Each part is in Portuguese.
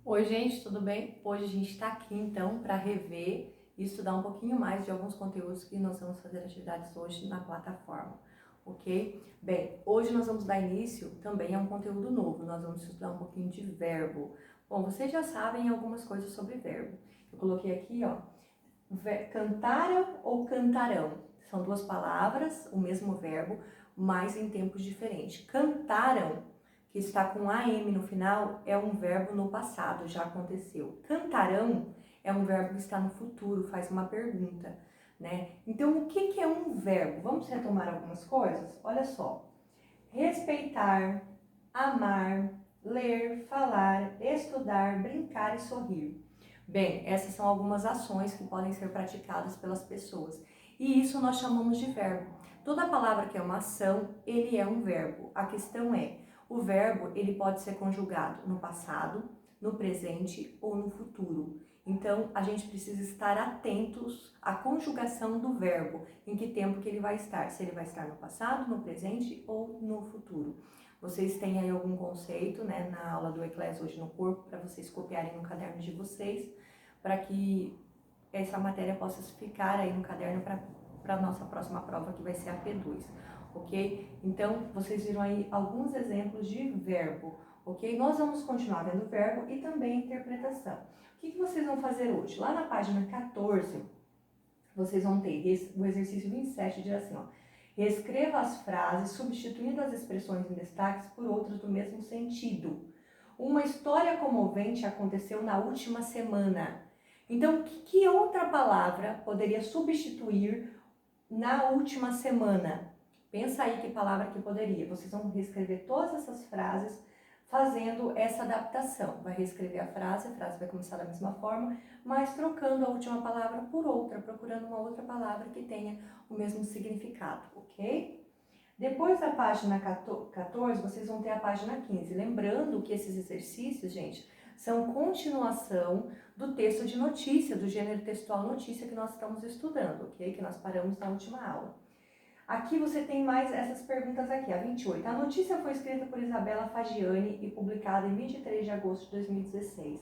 Oi, gente, tudo bem? Hoje a gente está aqui então para rever e estudar um pouquinho mais de alguns conteúdos que nós vamos fazer atividades hoje na plataforma, ok? Bem, hoje nós vamos dar início também a um conteúdo novo, nós vamos estudar um pouquinho de verbo. Bom, vocês já sabem algumas coisas sobre verbo. Eu coloquei aqui, ó, cantaram ou cantarão. São duas palavras, o mesmo verbo, mas em tempos diferentes. Cantaram, que está com AM no final, é um verbo no passado, já aconteceu. Cantarão é um verbo que está no futuro, faz uma pergunta, né? Então, o que é um verbo? Vamos retomar algumas coisas? Olha só. Respeitar, amar, ler, falar, estudar, brincar e sorrir. Bem, essas são algumas ações que podem ser praticadas pelas pessoas. E isso nós chamamos de verbo. Toda palavra que é uma ação, ele é um verbo. A questão é, o verbo ele pode ser conjugado no passado, no presente ou no futuro. Então, a gente precisa estar atentos à conjugação do verbo, em que tempo que ele vai estar, se ele vai estar no passado, no presente ou no futuro. Vocês têm aí algum conceito, né, na aula do Eclésio hoje no corpo, para vocês copiarem no caderno de vocês, para que essa matéria possa ficar aí no caderno para a nossa próxima prova, que vai ser a P2, ok? Então, vocês viram aí alguns exemplos de verbo, ok? Nós vamos continuar vendo verbo e também interpretação. O que vocês vão fazer hoje? Lá na página 14, vocês vão ter o exercício 27, diz assim, ó. Reescreva as frases, substituindo as expressões em destaques por outras do mesmo sentido. Uma história comovente aconteceu na última semana. Então, que outra palavra poderia substituir na última semana? Pensa aí que palavra que poderia. Vocês vão reescrever todas essas frases fazendo essa adaptação. Vai reescrever a frase vai começar da mesma forma, mas trocando a última palavra por outra, procurando uma outra palavra que tenha o mesmo significado, ok? Depois da página 14, vocês vão ter a página 15. Lembrando que esses exercícios, gente, são continuação do texto de notícia, do gênero textual notícia que nós estamos estudando, ok? Que nós paramos na última aula. Aqui você tem mais essas perguntas aqui, a 28. A notícia foi escrita por Isabela Fagiani e publicada em 23 de agosto de 2016.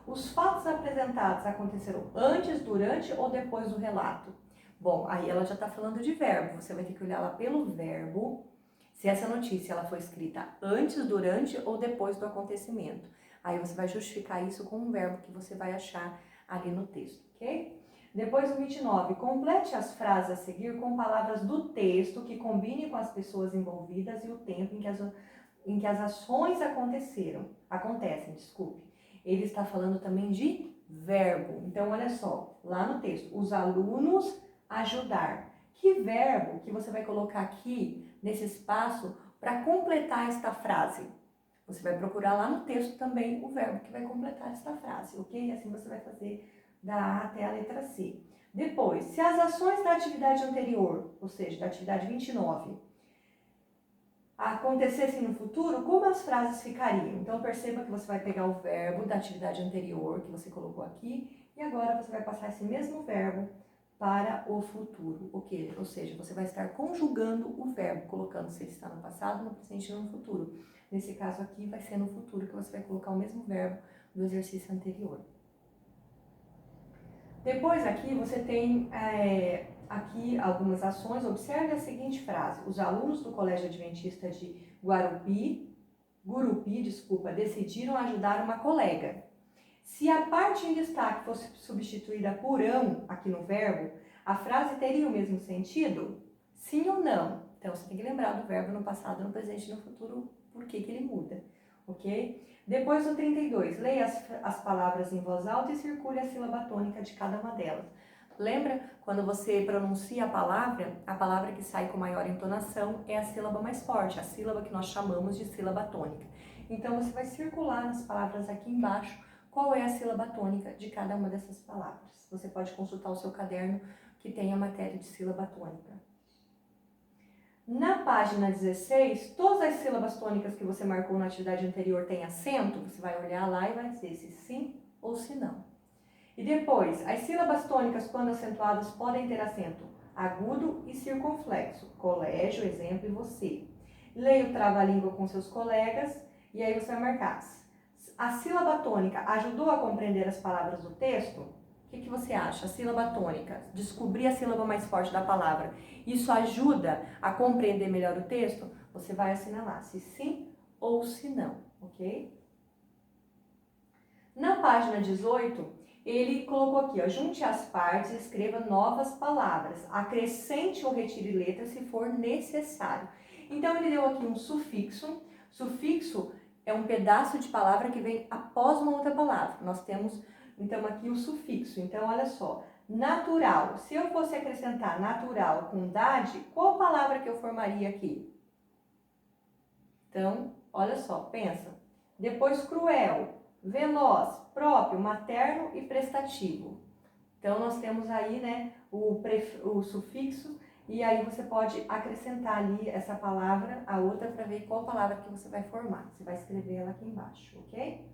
Os fatos apresentados aconteceram antes, durante ou depois do relato? Bom, aí ela já está falando de verbo. Você vai ter que olhar lá pelo verbo, se essa notícia ela foi escrita antes, durante ou depois do acontecimento. Aí você vai justificar isso com um verbo que você vai achar ali no texto, ok? Depois o 29, complete as frases a seguir com palavras do texto que combinem com as pessoas envolvidas e o tempo em que as ações acontecem. Ele está falando também de verbo. Então, olha só, lá no texto, os alunos ajudar. Que verbo que você vai colocar aqui nesse espaço para completar esta frase? Você vai procurar lá no texto também o verbo que vai completar esta frase, ok? Assim você vai fazer da A até a letra C. Depois, se as ações da atividade anterior, ou seja, da atividade 29, acontecessem no futuro, como as frases ficariam? Então, perceba que você vai pegar o verbo da atividade anterior que você colocou aqui e agora você vai passar esse mesmo verbo para o futuro, ok? Ou seja, você vai estar conjugando o verbo, colocando se ele está no passado, no presente e no futuro. Nesse caso aqui, vai ser no futuro que você vai colocar o mesmo verbo do exercício anterior. Depois aqui você tem aqui algumas ações. Observe a seguinte frase. Os alunos do Colégio Adventista de Gurupi, decidiram ajudar uma colega. Se a parte em destaque fosse substituída por ão aqui no verbo, a frase teria o mesmo sentido? Sim ou não? Então você tem que lembrar do verbo no passado, no presente e no futuro, por que ele muda, ok? Depois do 32, leia as palavras em voz alta e circule a sílaba tônica de cada uma delas. Lembra quando você pronuncia a palavra que sai com maior entonação é a sílaba mais forte, a sílaba que nós chamamos de sílaba tônica. Então você vai circular nas palavras aqui embaixo qual é a sílaba tônica de cada uma dessas palavras. Você pode consultar o seu caderno que tem a matéria de sílaba tônica. Na página 16, todas as sílabas tônicas que você marcou na atividade anterior têm acento, você vai olhar lá e vai dizer se sim ou se não. E depois, as sílabas tônicas, quando acentuadas, podem ter acento agudo e circunflexo. Colégio, exemplo, e você. Leia o trava-língua com seus colegas e aí você vai marcar. A sílaba tônica ajudou a compreender as palavras do texto? O que você acha? A sílaba tônica, descobrir a sílaba mais forte da palavra, isso ajuda a compreender melhor o texto? Você vai assinalar se sim ou se não, ok? Na página 18, ele colocou aqui, ó, junte as partes e escreva novas palavras. Acrescente ou retire letras se for necessário. Então, ele deu aqui um sufixo. Sufixo é um pedaço de palavra que vem após uma outra palavra. Nós temos, então, aqui o sufixo. Então, olha só. Natural. Se eu fosse acrescentar natural com dade, qual palavra que eu formaria aqui? Então, olha só, pensa. Depois, cruel, veloz, próprio, materno e prestativo. Então, nós temos aí, né, o sufixo, e aí você pode acrescentar ali essa palavra, a outra, para ver qual palavra que você vai formar. Você vai escrever ela aqui embaixo, ok?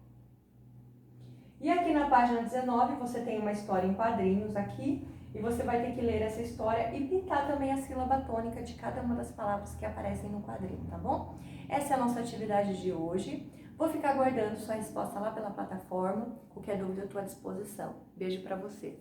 E aqui na página 19, você tem uma história em quadrinhos aqui, e você vai ter que ler essa história e pintar também a sílaba tônica de cada uma das palavras que aparecem no quadrinho, tá bom? Essa é a nossa atividade de hoje. Vou ficar aguardando sua resposta lá pela plataforma. Qualquer dúvida eu estou à disposição. Beijo para você!